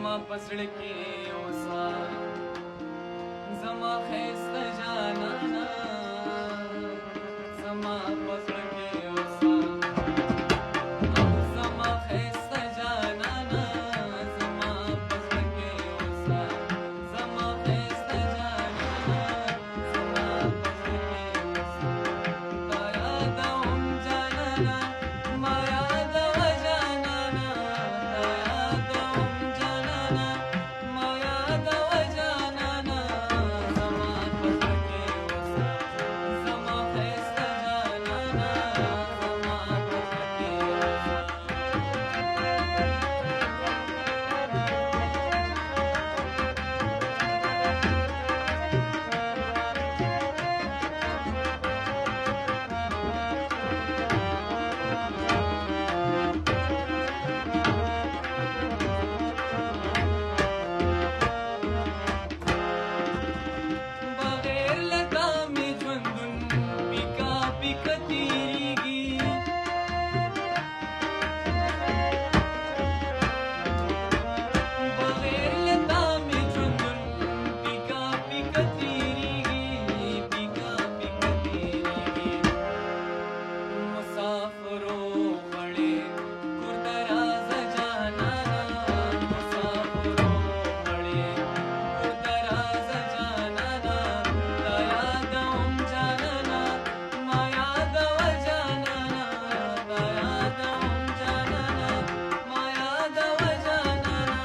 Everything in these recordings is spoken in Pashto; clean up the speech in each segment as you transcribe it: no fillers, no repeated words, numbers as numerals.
زما پسړه کې اوسه زما ښایسته جانانه زما پسړه کې اوسه زما ښایسته جانانه زما پسړه کې اوسه زما ښایسته جانانه زما پسړه کې اوسه تا یادوم جانانه ما یادوه جانانه تا یادوم جانانه ما یادوه جانانه زما پسړه کې اوسه زما ښایسته جانانه زما پسړه کې اوسه بغیر له تا مې ژوندون پیکا پیکا تېرېږي بغیر له تا مې ژوندون پیکا پیکا تېرېږي پیکا پیکا تېرېږي مسافرو غړې کور ته راځه جانانه مسافرو غړې کور ته راځه جانانه تا یادوم جانانه ما یادوه جانانه تا یادوم جانانه ما یادوه جانانه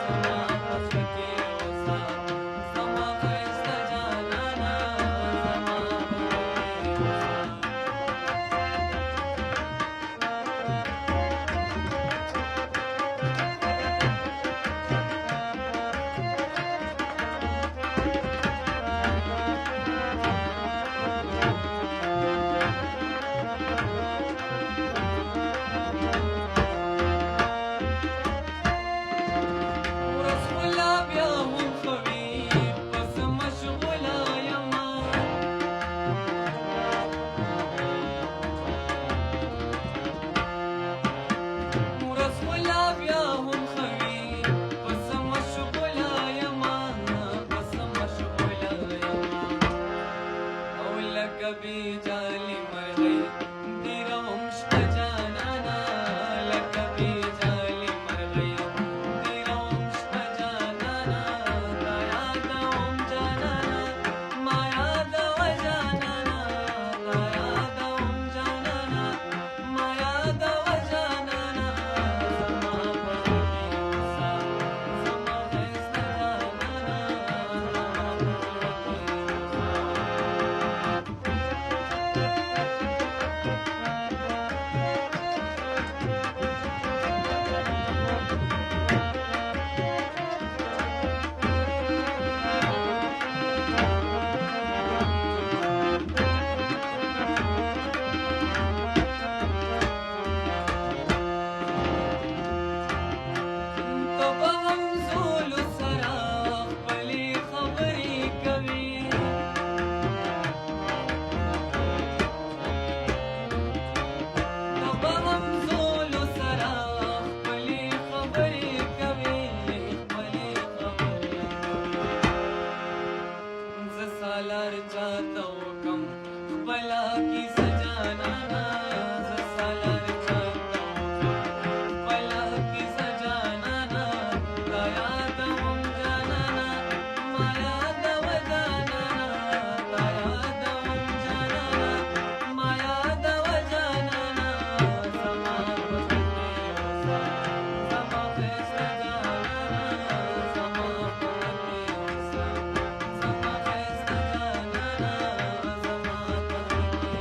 زما پسړه کې اوسه زما ښایسته جانانه زما پسړه کې اوسه ورځخوله بیا هم ښه وي په څه مشغوله یمه ورځخوله بیا هم ښه وي په څه مشغوله یمه په څه مشغوله یمه او لکه بېجالې مرغۍ ډېروم شپه جانانه لکه بېجالې مرغۍ ډېروم شپه جانانه تا یادوم جانانه ما یادوه جانانه تا یادوم جانانه ما یادوه جانانه زما پسړه کې اوسه زما ښایسته جانانه زما پسړه کې اوسه ته به همزولو سره خپلې خبرې کوې ته به همزولو سره خپلې خبرې کوې خپلې خبرې کوې زه سالار چاته وکم خپله